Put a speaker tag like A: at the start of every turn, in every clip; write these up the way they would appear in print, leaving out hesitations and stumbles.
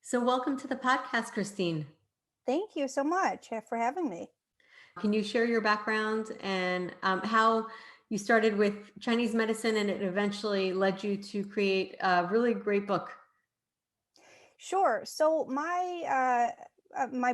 A: So, welcome to the podcast, Christine.
B: Thank you so much for having me.
A: Can you share your background and how you started with Chinese medicine and it eventually led you to create a really great book?
B: Sure. So my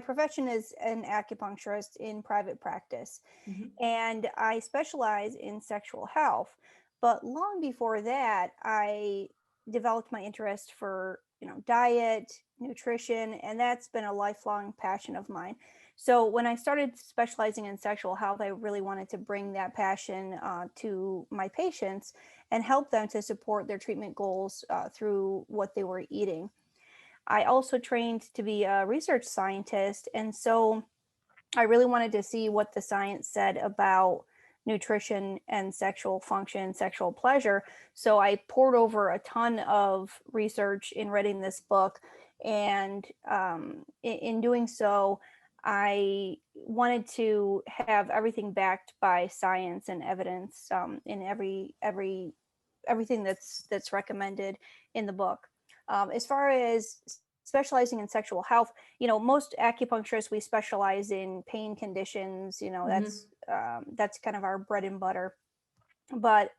B: profession is an acupuncturist in private practice,
A: Mhm.
B: and I specialize in sexual health. But long before that, I developed my interest for diet, nutrition, and that's been a lifelong passion of mine. So when I started specializing in sexual health, I really wanted to bring that passion to my patients and help them to support their treatment goals through what they were eating. I also trained to be a research scientist, and so I really wanted to see what the science said about nutrition and sexual function, sexual pleasure. So I poured over a ton of research in writing this book, and in doing so, I wanted to have everything backed by science and evidence in everything that's recommended in the book. As far as specializing in sexual health, most acupuncturists, we specialize in pain conditions.
A: Mhm.
B: That's kind of our bread and butter. But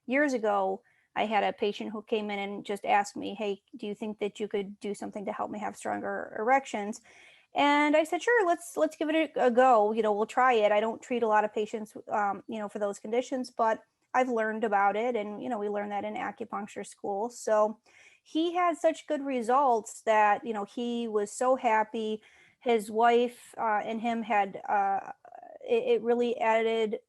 B: years ago, I had a patient who came in and just asked me, "Hey, do you think that you could do something to help me have stronger erections?" And I said, "Sure, let's give it a go. We'll try it." I don't treat a lot of patients, for those conditions, but I've learned about it, and we learned that in acupuncture school. So he had such good results that he was so happy. His wife and him had it really added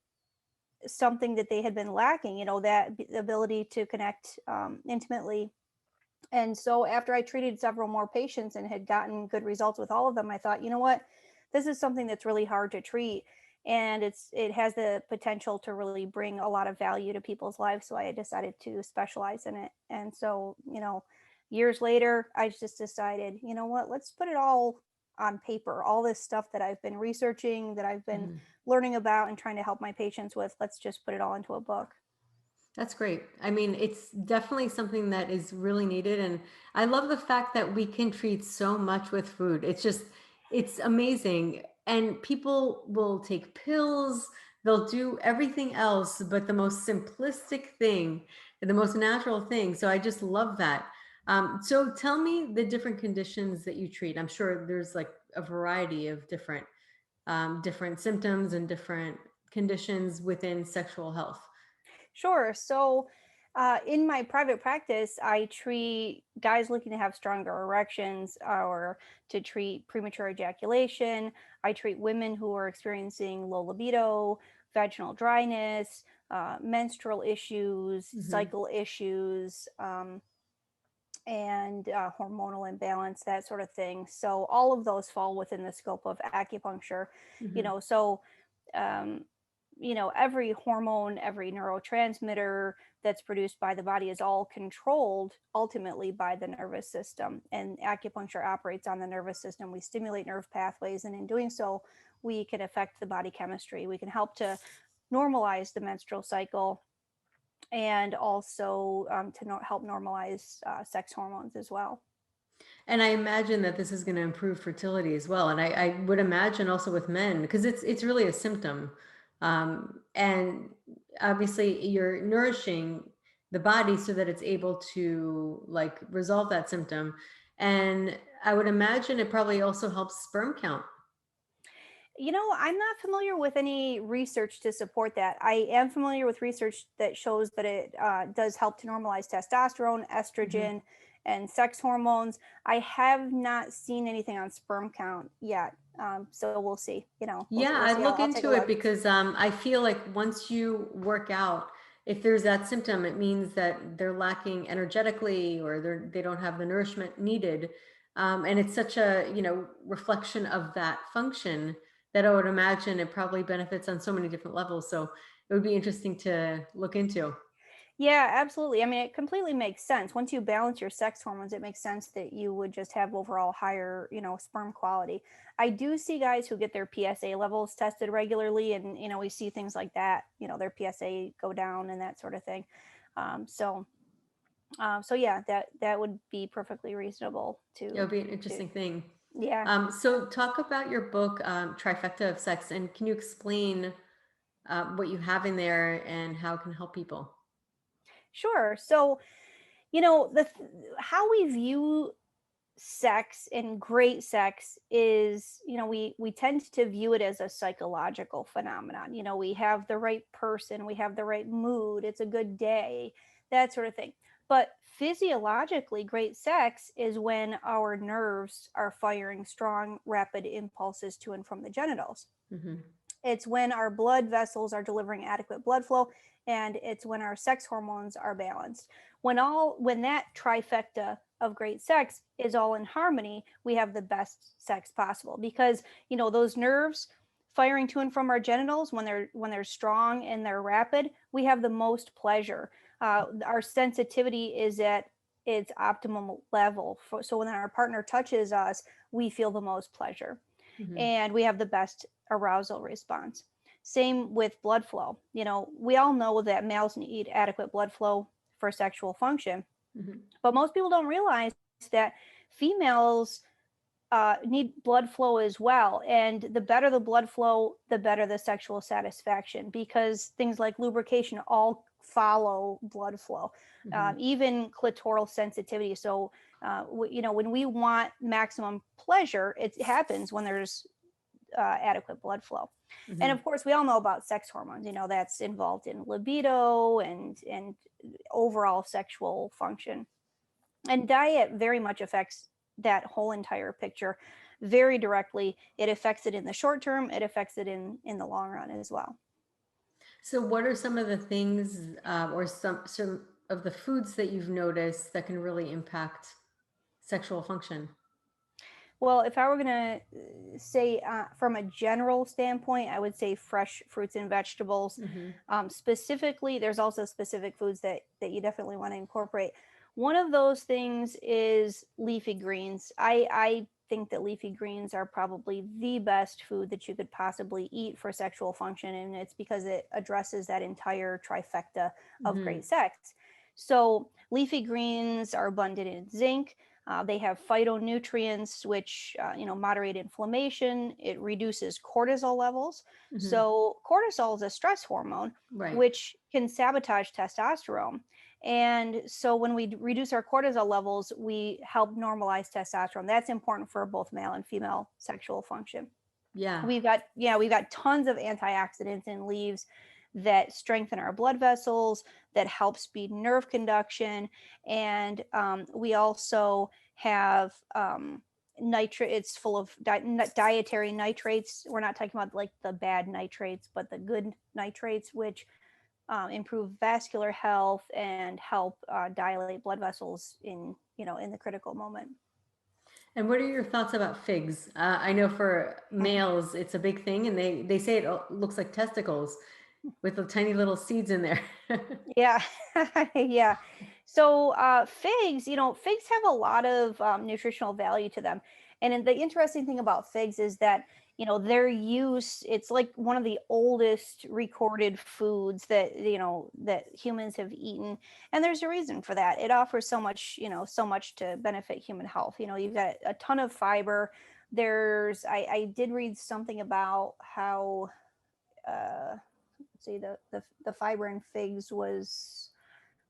B: something that they had been lacking. The ability to connect intimately. And so after I treated several more patients and had gotten good results with all of them, I thought, you know what? This is something that's really hard to treat, and it has the potential to really bring a lot of value to people's lives. So I decided to specialize in it. And so, years later, I just decided, you know what? Let's put it all on paper. All this stuff that I've been researching, that I've been
A: Mhm.
B: learning about and trying to help my patients with, let's just put it all into a book.
A: That's great. I mean, it's definitely something that is really needed. And I love the fact that we can treat so much with food. It's amazing. And people will take pills, they'll do everything else, but the most simplistic thing, the most natural thing. So I just love that. So tell me the different conditions that you treat. I'm sure there's like a variety of different symptoms and different conditions within sexual health.
B: Sure. So, in my private practice, I treat guys looking to have stronger erections or to treat premature ejaculation. I treat women who are experiencing low libido, vaginal dryness, menstrual issues,
A: Mhm.
B: cycle issues, and hormonal imbalance, that sort of thing. So, all of those fall within the scope of acupuncture. You
A: Mhm.
B: know, so um, every hormone, every neurotransmitter that's produced by the body is all controlled ultimately by the nervous system. And acupuncture operates on the nervous system. We stimulate nerve pathways, and in doing so, we can affect the body chemistry. We can help to normalize the menstrual cycle, and also to help normalize sex hormones as well.
A: And I imagine that this is going to improve fertility as well. And I would imagine also with men, because it's really a symptom. And obviously you're nourishing the body so that it's able to like resolve that symptom. And I would imagine it probably also helps sperm count.
B: I'm not familiar with any research to support that. I am familiar with research that shows that it does help to normalize testosterone,
A: Mhm.
B: estrogen, and sex hormones. I have not seen anything on sperm count yet. So we'll see.
A: Yeah,
B: We'll
A: I'd
B: see.
A: look
B: I'll take a
A: into it
B: look.
A: because I feel like once you work out, if there's that symptom, it means that they're lacking energetically or they don't have the nourishment needed. And it's such a, reflection of that function that I would imagine it probably benefits on so many different levels. So it would be interesting to look into.
B: Yeah, absolutely. I mean, it completely makes sense. Once you balance your sex hormones, it makes sense that you would just have overall higher, sperm quality. I do see guys who get their PSA levels tested regularly, and we see things like that. Their PSA go down and that sort of thing. So So yeah, that would be perfectly reasonable
A: It would be an
B: to
A: interesting thing.
B: yeah.
A: So talk about your book, Trifecta of Sex, and can you explain what you have in there and how it can help people?
B: Sure. So, how we view sex and great sex is, we tend to view it as a psychological phenomenon. We have the right person, we have the right mood, it's a good day, that sort of thing. But physiologically, great sex is when our nerves are firing strong, rapid impulses to and from the genitals.
A: Hmm.
B: It's when our blood vessels are delivering adequate blood flow, and it's when our sex hormones are balanced. When that trifecta of great sex is all in harmony, we have the best sex possible, because those nerves firing to and from our genitals, when they're strong and they're rapid, we have the most pleasure. Our sensitivity is at its optimum level. So when our partner touches us, we feel the most pleasure
A: Hmm.
B: and we have the best arousal response. Same with blood flow. We all know that males need adequate blood flow for sexual function,
A: Hmm.
B: but most people don't realize that females need blood flow as well. And the better the blood flow, the better the sexual satisfaction, because things like lubrication all follow blood flow,
A: Hmm.
B: even clitoral sensitivity. So, when we want maximum pleasure, it happens when there's adequate blood flow. And
A: Hmm.
B: of course, we all know about sex hormones. That's involved in libido and overall sexual function. And diet very much affects that whole entire picture very directly. It affects it in the short term. It affects it in the long run as well.
A: So, what are some of the things, or some of the foods that you've noticed that can really impact sexual function?
B: Well, if I were going to say from a general standpoint, I would say fresh fruits and vegetables.
A: Hmm.
B: Specifically, there's also specific foods that you definitely want to incorporate. One of those things is leafy greens. I think that leafy greens are probably the best food that you could possibly eat for sexual function, and it's because it addresses that entire trifecta of
A: Hmm.
B: great sex. So, leafy greens are abundant in zinc. They have phytonutrients, which moderate inflammation. It reduces cortisol levels.
A: Hmm.
B: So cortisol is a stress hormone,
A: Right.
B: which can sabotage testosterone. And so when we reduce our cortisol levels, we help normalize testosterone. That's important for both male and female sexual function.
A: Yeah.
B: We've got tons of antioxidants in leaves that strengthen our blood vessels, that help speed nerve conduction, and we also have nitrate. It's full of dietary nitrates. We're not talking about like the bad nitrates, but the good nitrates, which improve vascular health and help dilate blood vessels in the critical moment.
A: And what are your thoughts about figs? I know for males, it's a big thing, and they say it looks like testicles with the tiny little seeds in there.
B: Yeah, yeah. So figs have a lot of nutritional value to them. And the interesting thing about figs is that, their use, it's like one of the oldest recorded foods that humans have eaten. And there's a reason for that. It offers so much to benefit human health. You've got a ton of fiber. I did read something about how, uh, see the fiber in figs was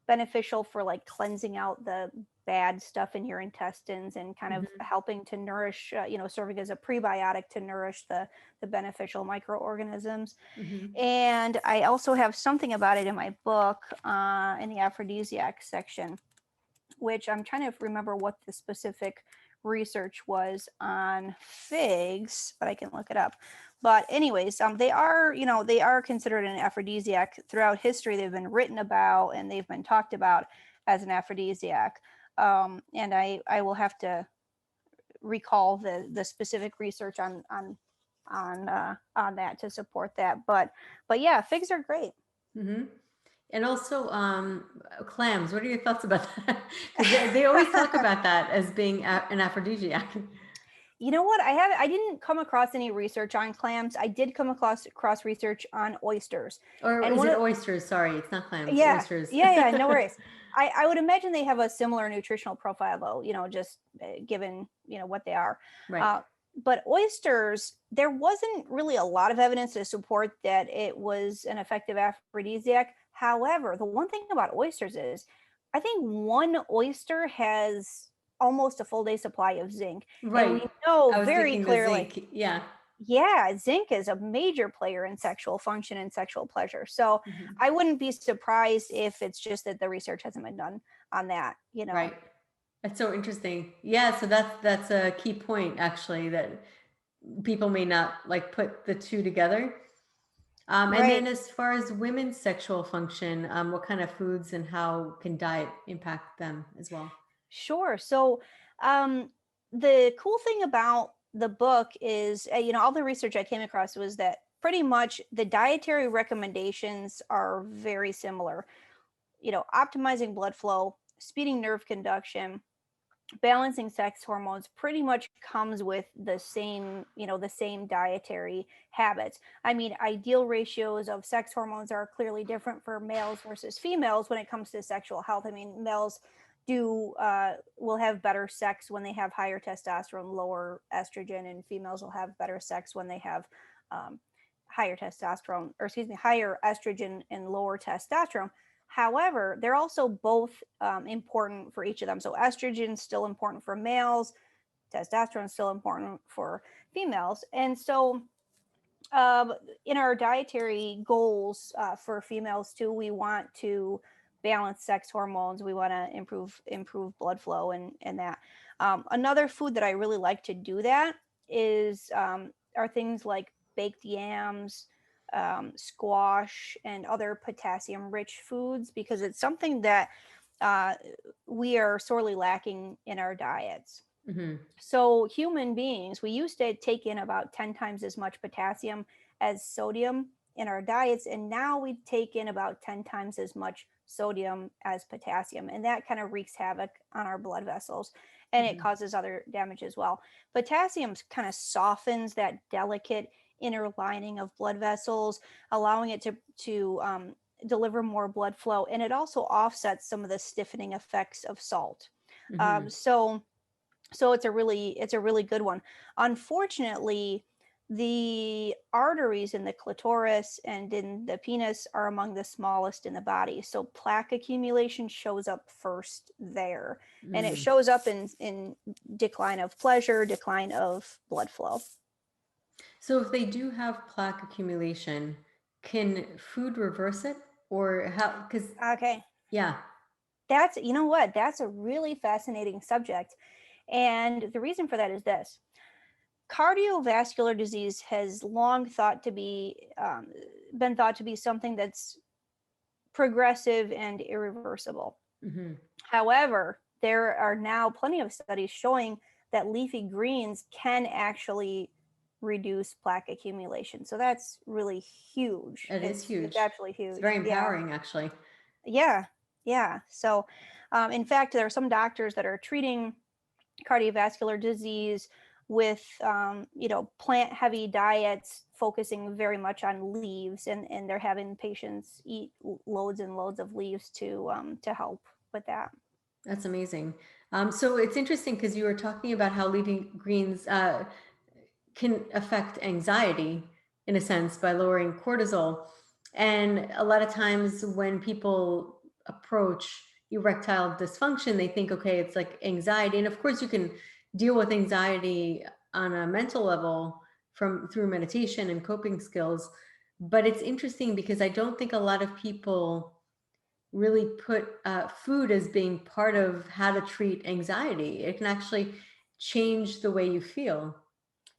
B: beneficial for like cleansing out the bad stuff in your intestines and kind of
A: Hmm.
B: helping to nourish, serving as a prebiotic to nourish the beneficial microorganisms.
A: Hmm.
B: And I also have something about it in my book, in the aphrodisiac section, which I'm trying to remember what the specific research was on figs, but I can look it up. But anyways, they are considered an aphrodisiac throughout history. They've been written about and they've been talked about as an aphrodisiac. And I will have to recall the specific research on that to support that. But yeah, figs are great.
A: Hmm. And also, clams. What are your thoughts about that? Because they always talk about that as being an aphrodisiac.
B: You know what? I didn't come across any research on clams. I did come across research on oysters.
A: Or
B: And
A: is
B: one
A: it
B: of
A: oysters? Sorry, it's not clams,
B: yeah,
A: oysters.
B: yeah, yeah, no worries. I would imagine they have a similar nutritional profile, though, just given, what they are.
A: Right.
B: Uh, but oysters, there wasn't really a lot of evidence to support that it was an effective aphrodisiac. However, the one thing about oysters is I think one oyster has almost a full day supply of zinc. And we
A: Right.
B: know
A: I was
B: very
A: thinking the
B: clearly,
A: zinc. Yeah.
B: yeah, zinc is a major player in sexual function and sexual pleasure. So
A: Mhm.
B: I wouldn't be surprised if it's just that the research hasn't been done on that.
A: Right. That's so interesting. Yeah, so that's a key point actually, that people may not like put the two together. And
B: Right.
A: then as far as women's sexual function, what kind of foods and how can diet impact them as well?
B: Sure. So, um, the cool thing about the book is, all the research I came across was that pretty much the dietary recommendations are very similar. Optimizing blood flow, speeding nerve conduction, balancing sex hormones pretty much comes with the same dietary habits. I mean, ideal ratios of sex hormones are clearly different for males versus females when it comes to sexual health. I mean, males do will have better sex when they have higher testosterone, lower estrogen, and females will have better sex when they have um, higher testosterone, or excuse me, higher estrogen and lower testosterone. However, they're also both important for each of them. So estrogen is still important for males, testosterone is still important for females. And so um, in our dietary goals for females too, we want to balance sex hormones. We want to improve blood flow and that. Another food that I really like to do that is are things like baked yams, squash, and other potassium rich foods, because it's something that uh, we are sorely lacking in our diets.
A: Hmm.
B: So, human beings, we used to take in about 10 times as much potassium as sodium in our diets, and now we take in about 10 times as much sodium as potassium. And that kind of wreaks havoc on our blood vessels, and it
A: Hmm.
B: causes other damage as well. Potassium kind of softens that delicate inner lining of blood vessels, allowing it to deliver more blood flow, and it also offsets some of the stiffening effects of salt.
A: Hmm.
B: So it's a really good one. Unfortunately, the arteries in the clitoris and in the penis are among the smallest in the body. So plaque accumulation shows up first there. And it
A: Mm.
B: shows up in decline of pleasure, decline of blood flow.
A: So if they do have plaque accumulation, can food reverse it, or how? Because
B: Okay.
A: yeah.
B: What? That's a really fascinating subject. And the reason for that is this: cardiovascular disease has long been thought to be something that's progressive and irreversible.
A: Hmm.
B: However, there are now plenty of studies showing that leafy greens can actually reduce plaque accumulation. So that's really huge.
A: It is
B: It's
A: huge.
B: absolutely
A: It's
B: huge.
A: very
B: Yeah.
A: empowering, actually.
B: Yeah. Yeah. So, in fact, there are some doctors that are treating cardiovascular disease with plant heavy diets focusing very much on leaves, and they're having patients eat loads and loads of leaves to help with that.
A: That's amazing. So it's interesting because you were talking about how leafy greens can affect anxiety in a sense by lowering cortisol. And a lot of times when people approach erectile dysfunction, they think, okay, it's like anxiety. And of course, you can deal with anxiety on a mental level from through meditation and coping skills. But it's interesting because I don't think a lot of people really put food as being part of how to treat anxiety. It can actually change the way you feel.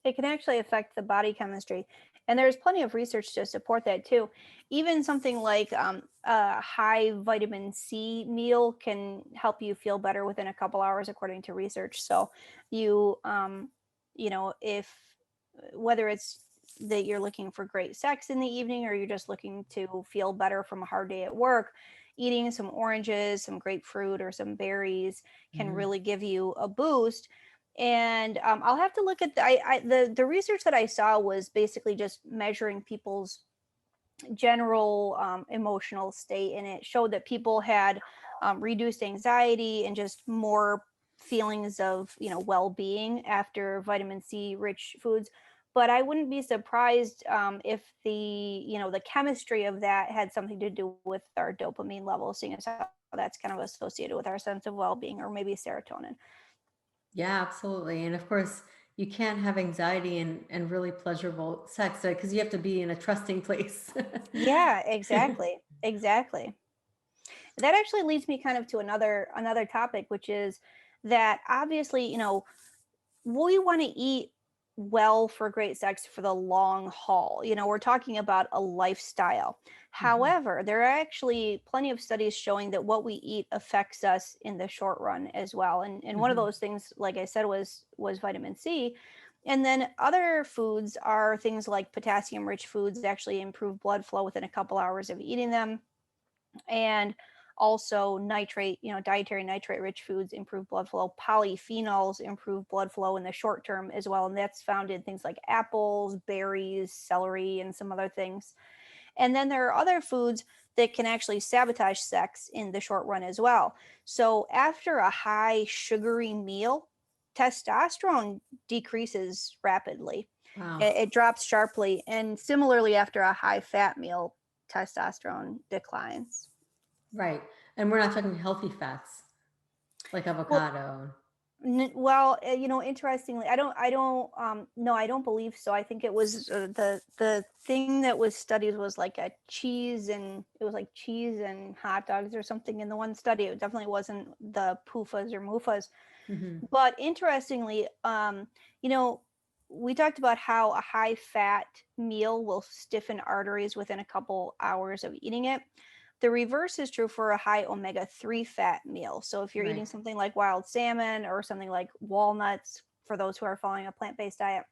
B: It can actually affect the body chemistry, and there's plenty of research to support that too. Even something like a high vitamin C meal can help you feel better within a couple hours, according to research. So you if whether it's that you're looking for great sex in the evening, or you're just looking to feel better from a hard day at work, eating some oranges, some grapefruit, or some berries can
A: Mhm.
B: really give you a boost. And I'll have to look at the research that I saw was basically just measuring people's general emotional state, and it showed that people had reduced anxiety, and just more feelings of, well-being after vitamin C rich foods. But I wouldn't be surprised if the chemistry of that had something to do with our dopamine levels, seeing as how that's kind of associated with our sense of well-being, or maybe serotonin.
A: Yeah, absolutely. And of course, you can't have anxiety and really pleasurable sex because you have to be in a trusting place.
B: Yeah, exactly. Exactly. That actually leads me kind of to another topic, which is that obviously, we want to eat well for great sex for the long haul. We're talking about a lifestyle.
A: Mhm,
B: However, there are actually plenty of studies showing that what we eat affects us in the short run as well. And one of
A: mhm.
B: those things, like I said, was vitamin C. And then other foods are things like potassium rich foods that actually improve blood flow within a couple hours of eating them. And also nitrate, dietary nitrate rich foods improve blood flow. Polyphenols improve blood flow in the short term as well, and that's found in things like apples, berries, celery, and some other things. And then there are other foods that can actually sabotage sex in the short run as well. So after a high sugary meal, testosterone decreases rapidly.
A: Wow.
B: It drops sharply, and similarly after a high fat meal, testosterone declines.
A: Right. And we're not talking healthy fats like
B: Well,
A: avocado.
B: well, interestingly, no, I don't believe so. I think it was the thing that was studied was like a cheese, and it was like cheese and hot dogs or something in the one study. It definitely wasn't the PUFAs or MUFAs.
A: Mhm.
B: But interestingly, you know, we talked about how a high fat meal will stiffen arteries within a couple hours of eating it. The reverse is true for a high omega-3 fat meal. So if you're
A: Right.
B: eating something like wild salmon or something like walnuts, for those who are following a plant-based diet,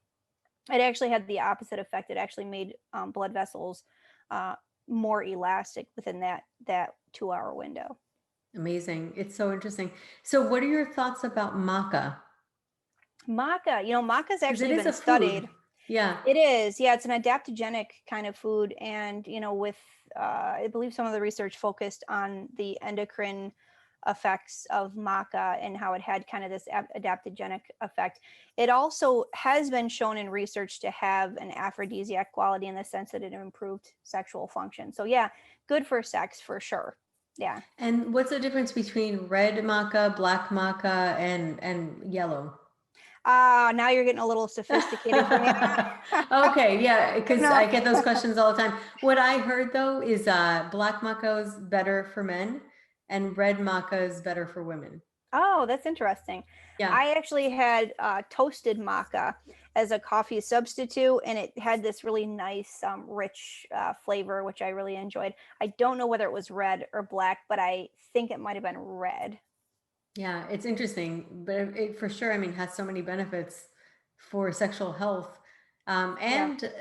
B: it actually had the opposite effect. It actually made blood vessels uh, more elastic within that 2 hour window.
A: Amazing. It's so interesting. So what are your thoughts about maca?
B: Maca, maca's
A: Because it
B: actually
A: is a
B: been
A: food.
B: studied.
A: Yeah.
B: It is, yeah, it's an adaptogenic kind of food, and with I believe some of the research focused on the endocrine effects of maca and how it had kind of this adaptogenic effect. It also has been shown in research to have an aphrodisiac quality in the sense that it improved sexual function. So yeah, good for sex for sure. Yeah.
A: And what's the difference between red maca, black maca, and yellow?
B: Now you're getting a little sophisticated for me.
A: Okay, yeah, because
B: No.
A: I get those questions all the time. What I heard though is black maca is better for men and red maca is better for women.
B: Oh, that's interesting.
A: Yeah.
B: I actually had toasted maca as a coffee substitute, and it had this really nice, rich flavor, which I really enjoyed. I don't know whether it was red or black, but I think it might have been red.
A: Yeah, it's interesting, but it for sure, I mean, has so many benefits for sexual health.
B: Yeah.
A: And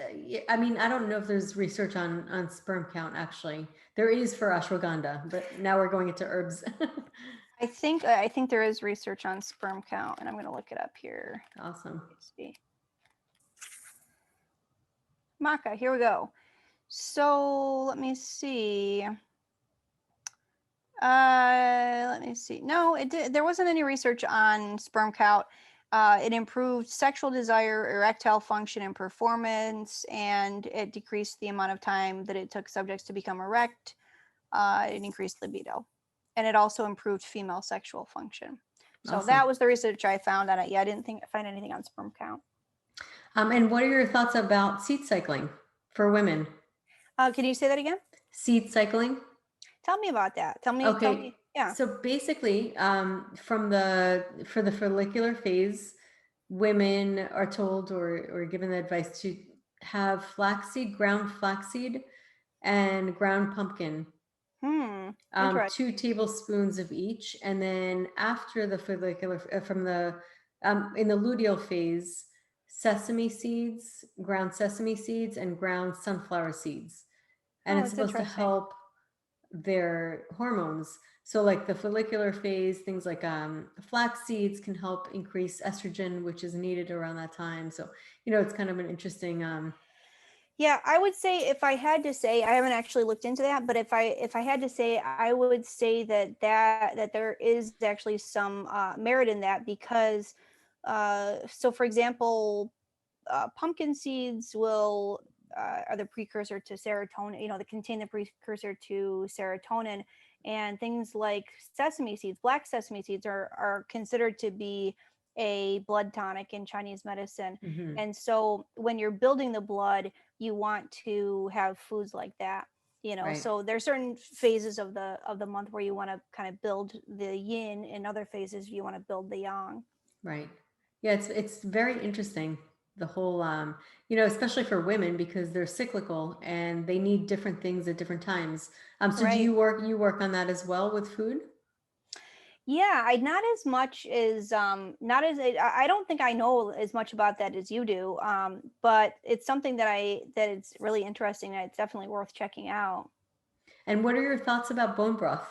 A: I mean, I don't know if there's research on sperm count actually. There is for ashwagandha, but now we're going into herbs.
B: I think there is research on sperm count, and I'm going to look it up here.
A: Awesome.
B: Let's see. Maca, here we go. So let me see. Let me see. No, there wasn't any research on sperm count. It improved sexual desire, erectile function, and performance, and it decreased the amount of time that it took subjects to become erect. It increased libido, and it also improved female sexual function. So
A: Awesome.
B: that was the research I found on it. Yeah, I didn't find anything on sperm count.
A: And what are your thoughts about seed cycling for women?
B: Can you say that again?
A: Seed cycling?
B: Tell me about that. Tell
A: Okay,
B: me. Yeah.
A: so basically, for the follicular phase, women are told or given the advice to have flaxseed, ground flaxseed, and ground pumpkin,
B: Interesting.
A: 2 tablespoons of each, and then after the follicular, from the in the luteal phase, ground sesame seeds, and ground sunflower seeds, and
B: Oh,
A: it's
B: it's
A: supposed to
B: interesting.
A: help their hormones. So like the follicular phase, things like flax seeds can help increase estrogen, which is needed around that time. So, it's kind of an interesting
B: Yeah, I would say, if I had to say, I haven't actually looked into that, but if I had to say, I would say that there is actually some merit in that, because so for example, pumpkin seeds will are the precursor to serotonin. They contain the precursor to serotonin, and things like sesame seeds, black sesame seeds, are considered to be a blood tonic in Chinese medicine.
A: Hmm.
B: And so when you're building the blood, you want to have foods like that.
A: Right.
B: So there's certain phases of the month where you want to kind of build the yin, and other phases you want to build the yang.
A: Right. Yeah, it's very interesting. The whole especially for women because they're cyclical and they need different things at different times. So do
B: Right.
A: you work on that as well with food?
B: Yeah, I not as much as not as I don't think I know as much about that as you do. But it's something that it's really interesting, and it's definitely worth checking out.
A: And what are your thoughts about bone broth?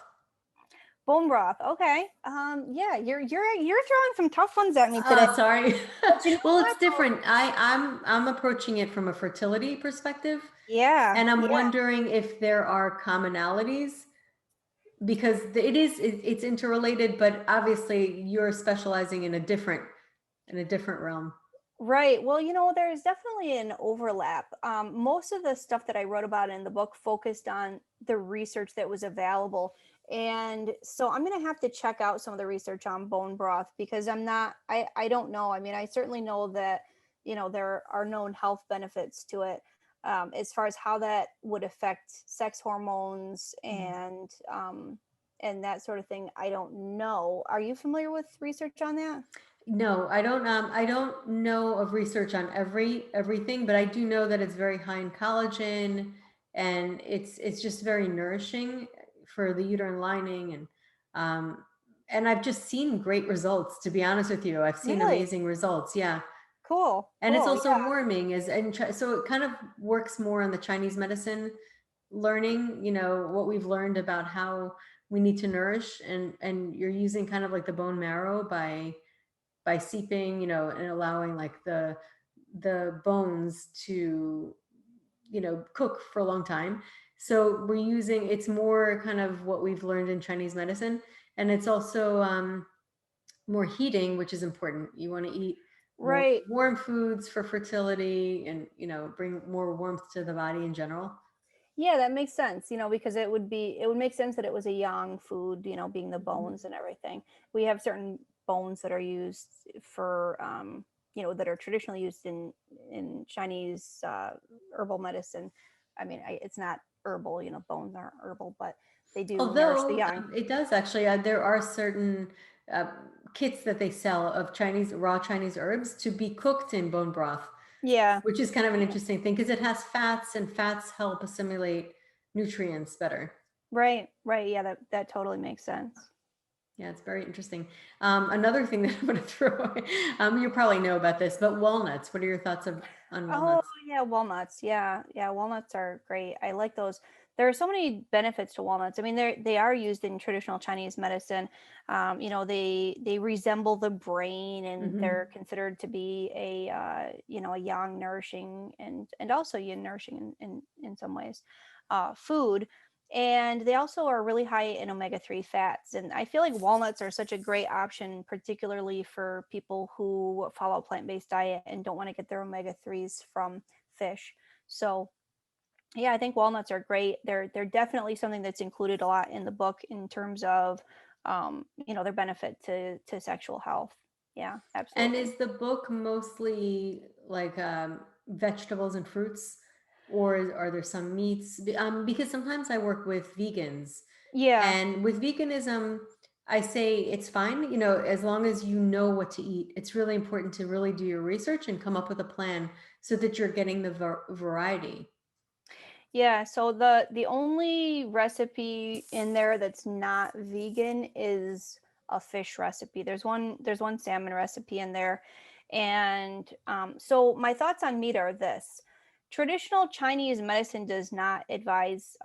B: Bone broth. Okay. Yeah, you're throwing some tough ones at me today.
A: Oh, sorry.
B: But you know
A: Well,
B: what
A: it's
B: though?
A: different. I'm approaching it from a fertility perspective,
B: Yeah,
A: and I'm
B: yeah.
A: wondering if there are commonalities because it's interrelated, but obviously you're specializing in a different realm.
B: Right. Well, there's definitely an overlap. Most of the stuff that I wrote about in the book focused on the research that was available. And so I'm going to have to check out some of the research on bone broth, because I don't know. I mean, I certainly know that, there are known health benefits to it. As far as how that would affect sex hormones and that sort of thing, I don't know. Are you familiar with research on that?
A: No, I don't. I don't know of research on everything, but I do know that it's very high in collagen, and it's just very nourishing for the uterine lining, um, and I've just seen great results. To be honest with you, I've seen
B: Really?
A: amazing results. Yeah,
B: Cool.
A: and it's
B: Cool.
A: also
B: Yeah.
A: warming, so it kind of works more on the Chinese medicine learning. What we've learned about how we need to nourish, and you're using kind of like the bone marrow by seeping, and allowing like the bones to, cook for a long time. So it's more kind of what we've learned in Chinese medicine, and it's also more heating, which is important. You want to eat more
B: Right.
A: warm foods for fertility, and bring more warmth to the body in general.
B: Yeah, that makes sense, because it would make sense that it was a yang food, being the
A: Mhm.
B: bones and everything. We have certain bones that are used for, that are traditionally used in Chinese herbal medicine. I mean, it's not herbal, bones aren't herbal, but they do nourish the
A: Although
B: young.
A: it does actually, there are certain uh, kits that they sell of raw Chinese herbs to be cooked in bone broth,
B: Yeah.
A: which is kind of an
B: Yeah.
A: interesting thing because it has fats, and fats help assimilate nutrients better.
B: Right. Right. Yeah, that totally makes sense.
A: Yeah, it's very interesting. Another thing that I'm going to throw away, you probably know about this, but walnuts. What are your thoughts on
B: Oh,
A: walnuts?
B: yeah, walnuts. Yeah, yeah, walnuts are great. I like those. There are so many benefits to walnuts. I mean, they are used in traditional Chinese medicine. They resemble the brain, and
A: Hmm.
B: they're considered to be a yang nourishing, and also yin nourishing in some ways, food. And they also are really high in omega-3 fats. And I feel like walnuts are such a great option, particularly for people who follow a plant-based diet and don't want to get their omega-3s from fish. So yeah, I think walnuts are great. They're definitely something that's included a lot in the book in terms of their benefit to sexual health. Yeah,
A: And
B: absolutely.
A: is the book mostly like vegetables and fruits, or are there some meats? Because sometimes I work with vegans,
B: Yeah.
A: and with veganism, I say it's fine, as long as you know what to eat. It's really important to really do your research and come up with a plan so that you're getting the variety.
B: Yeah, so the only recipe in there that's not vegan is a fish recipe. There's one salmon recipe in there. And so my thoughts on meat are this. Traditional Chinese medicine does not advise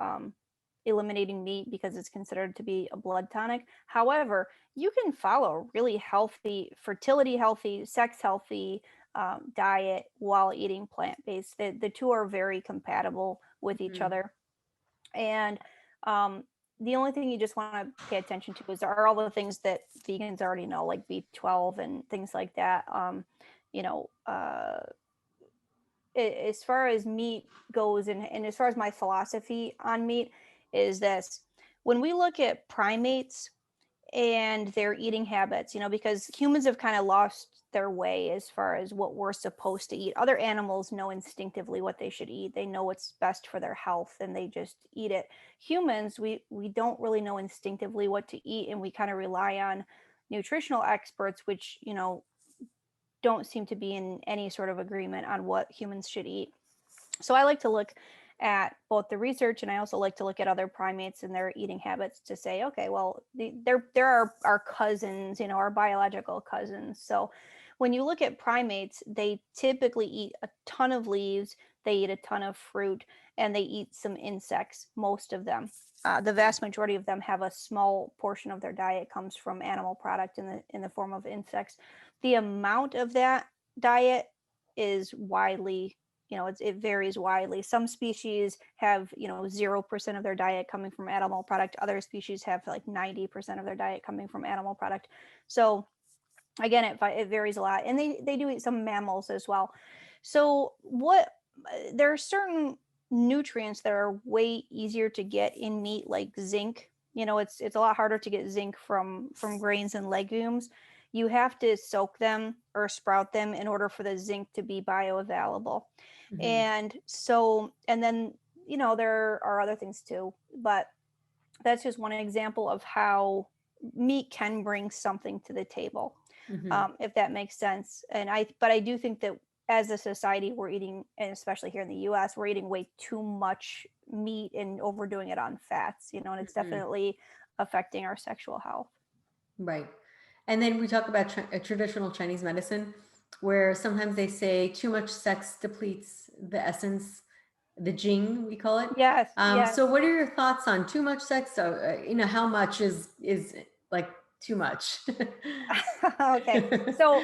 B: eliminating meat because it's considered to be a blood tonic. However, you can follow really healthy, fertility healthy, sex healthy diet while eating plant-based. The two are very compatible with each
A: Mhm.
B: other. And um, the only thing you just want to pay attention to is are all the things that vegans already know, like B12 and things like that. You know, as far as meat goes, and as far as my philosophy on meat, is this: when we look at primates and their eating habits, because humans have kind of lost their way as far as what we're supposed to eat. Other animals know instinctively what they should eat. They know what's best for their health and they just eat it. Humans, we don't really know instinctively what to eat, and we kind of rely on nutritional experts, which, don't seem to be in any sort of agreement on what humans should eat. So I like to look at both the research, and I also like to look at other primates and their eating habits to say, okay, well, there are our cousins, our biological cousins. So when you look at primates, they typically eat a ton of leaves, they eat a ton of fruit, and they eat some insects, most of them. The vast majority of them have a small portion of their diet comes from animal product in the form of insects. The amount of that diet is widely, it varies widely. Some species have 0% of their diet coming from animal product. Other species have like 90% of their diet coming from animal product. So again, it varies a lot, and they do eat some mammals as well. So there are certain nutrients that are way easier to get in meat, like zinc. It's a lot harder to get zinc from grains and legumes. You have to soak them or sprout them in order for the zinc to be bioavailable.
A: Mhm.
B: And then there are other things too, but that's just one example of how meat can bring something to the table,
A: Mhm.
B: if that makes sense. But I do think that as a society, we're eating, and especially here in the U.S., we're eating way too much meat and overdoing it on fats, and it's
A: Mhm.
B: definitely affecting our sexual health.
A: Right. And then we talk about traditional Chinese medicine, where sometimes they say too much sex depletes the essence, the jing, we call it.
B: Yes, yes.
A: So what are your thoughts on too much sex? So, how much is like too much?
B: Okay. So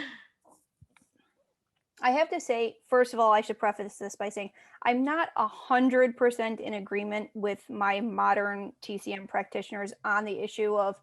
B: I have to say, first of all, I should preface this by saying I'm not 100% in agreement with my modern TCM practitioners on the issue of,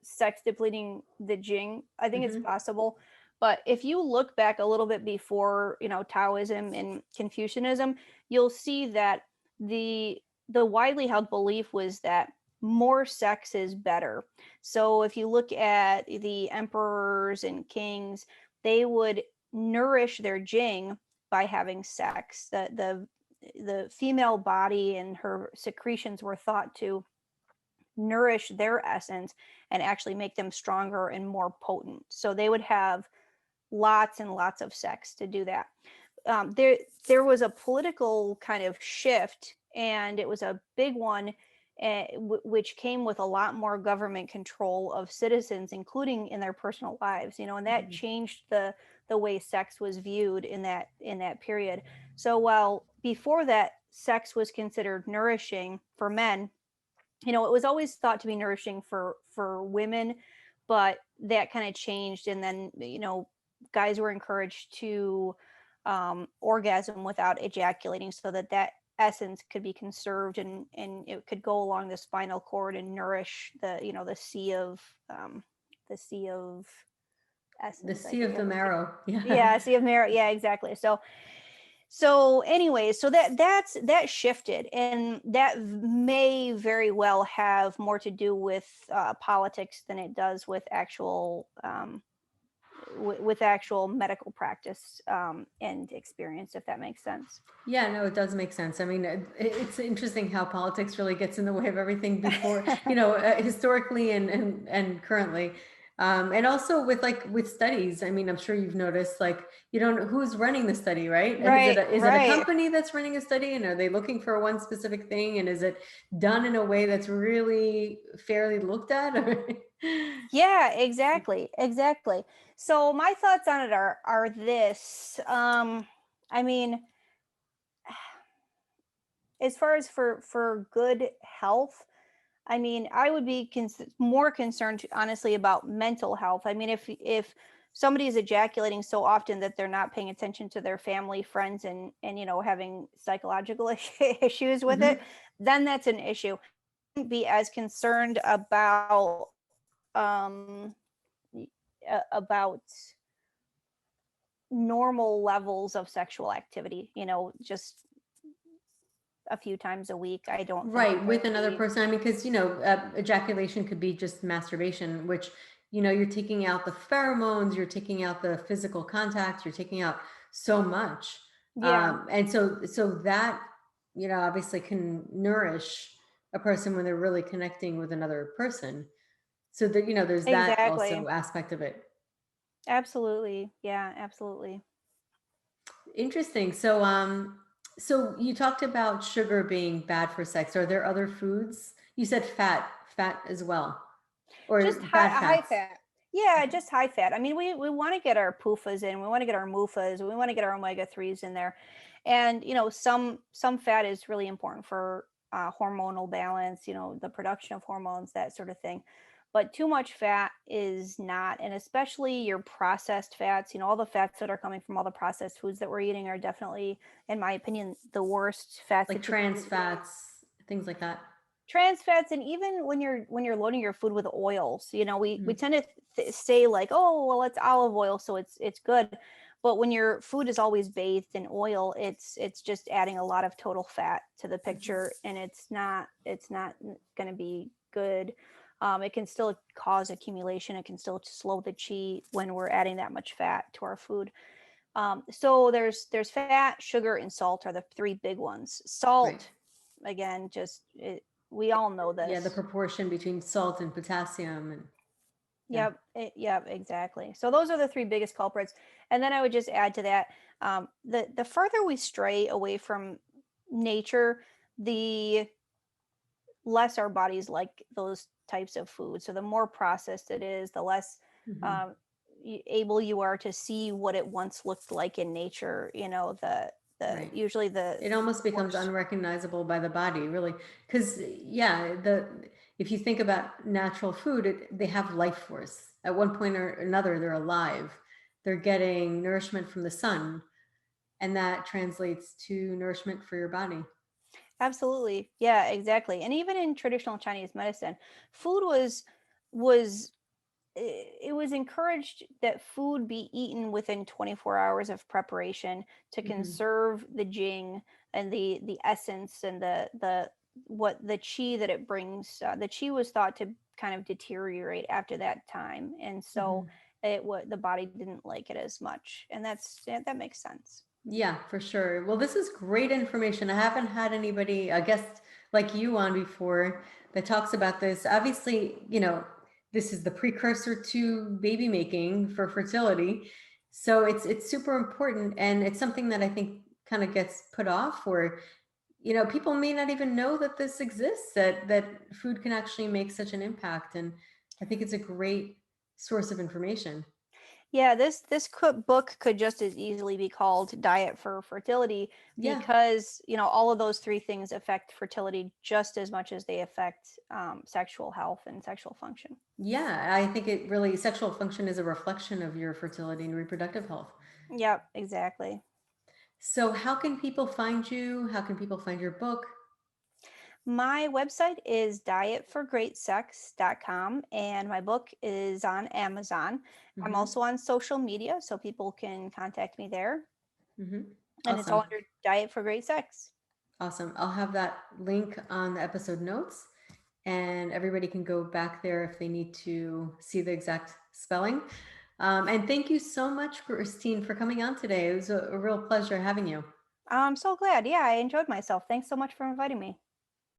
B: sex depleting the Jing. I think it's
A: Hmm.
B: possible. But if you look back a little bit before, Taoism and Confucianism, you'll see that the widely held belief was that more sex is better. So if you look at the emperors and kings, they would nourish their jing by having sex. The female body and her secretions were thought to nourish their essence and actually make them stronger and more potent. So they would have lots and lots of sex to do that. There was a political kind of shift, and it was a big one, which came with a lot more government control of citizens, including in their personal lives. And that
A: Hmm.
B: changed the way sex was viewed in that period. So while before that, sex was considered nourishing for men, it was always thought to be nourishing for women, but that kind of changed, and then guys were encouraged to orgasm without ejaculating, so that essence could be conserved, and it could go along the spinal cord and nourish the sea of
A: The
B: essence, I
A: sea
B: think
A: of the
B: is what
A: marrow. Yeah.
B: yeah, sea of merit, yeah, exactly. So anyway, that shifted, and that may very well have more to do with politics than it does with actual with actual medical practice and experience, if that makes sense.
A: Yeah, no, it does make sense. I mean, it's interesting how politics really gets in the way of everything before, historically and currently. And also with studies. I mean, I'm sure you've noticed, like, you don't know who's running the study, right?
B: Right,
A: Is it a
B: right.
A: company that's running a study, and are they looking for one specific thing? And is it done in a way that's really fairly looked at?
B: Yeah, exactly, exactly. So my thoughts on it are this. I mean, as far as for good health, I mean, I would be more concerned, honestly, about mental health. I mean, if somebody's ejaculating so often that they're not paying attention to their family, friends, and having psychological issues with it,
A: Hmm.
B: then that's an issue. Be as concerned um about normal levels of sexual activity, just a few times a week. I don't think
A: Right,
B: that there
A: with
B: would
A: another
B: be.
A: person. I mean, because, ejaculation could be just masturbation, which, you're taking out the pheromones, you're taking out the physical contact, you're taking out so much.
B: Yeah,
A: And so that, obviously can nourish a person when they're really connecting with another person. So that, there's that
B: exactly.
A: also aspect of it.
B: Absolutely. Yeah, absolutely.
A: Interesting. So you talked about sugar being bad for sex. Are there other foods? You said fat as well,
B: Just
A: or bad
B: high
A: fats.
B: fat. Yeah, just high fat. I mean, we want to get our PUFAs in, we want to get our MUFAs, we want to get our omega 3s in there. And some fat is really important for hormonal balance, the production of hormones, that sort of thing. But too much fat is not, and especially your processed fats, all the fats that are coming from all the processed foods that we're eating are definitely, in my opinion, the worst fats
A: Like
B: that you can be
A: trans
B: eating.
A: fats, things like that.
B: Trans fats, and even when you're loading your food with oils, we
A: Mhm.
B: tend to say like, oh well, it's olive oil, so it's good. But when your food is always bathed in oil, it's just adding a lot of total fat to the picture, and it's not going to be good. It can still cause accumulation, it can still slow the chi when we're adding that much fat to our food. So there's fat, sugar, and salt are the three big ones.
A: Right.
B: Salt, again, we all know
A: Yeah, the
B: this.
A: proportion between salt and potassium, and yeah.
B: Yep, exactly. So those are the three biggest culprits. And then I would just add to that, the further we stray away from nature, the less our bodies like those types of food. So the more processed it is, the less
A: Hmm.
B: um, able you are to see what it once looked like in nature. The
A: Right.
B: usually the
A: It almost becomes
B: worst.
A: unrecognizable by the body, really, because yeah, if you think about natural food, they have life force. At one point or another, they're alive. They're getting nourishment from the sun, and that translates to nourishment for your body.
B: Absolutely. Yeah, exactly. And even in traditional Chinese medicine, food was it was encouraged that food be eaten within 24 hours of preparation to
A: Hmm.
B: conserve the jing and the essence and the what the chi that it brings. The chi was thought to kind of deteriorate after that time, and so
A: Hmm.
B: the body didn't like it as much, and that makes sense.
A: Yeah, for sure. Well, this is great information. I haven't had anybody, a guest like you on before that talks about this. Obviously, this is the precursor to baby making for fertility. So it's super important, and it's something that I think kind of gets put off, or people may not even know that this exists, that food can actually make such an impact. And I think it's a great source of information.
B: Yeah, this book could just as easily be called Diet for Fertility,
A: Yeah.
B: because all of those three things affect fertility just as much as they affect sexual health and sexual function.
A: Yeah, I think it really, sexual function is a reflection of your fertility and reproductive health.
B: Yep, exactly.
A: So, how can people find you? How can people find your book?
B: My website is dietforgreatsex.com, and my book is on Amazon. I'm
A: Hmm.
B: also on social media, so people can contact me there,
A: Hmm.
B: and it's all
A: Awesome.
B: under Diet for Great Sex.
A: Awesome. I'll have that link on the episode notes, and everybody can go back there if they need to see the exact spelling. And thank you so much, Christine, for coming on today. It was a real pleasure having you.
B: I'm so glad. Yeah, I enjoyed myself. Thanks so much for inviting me.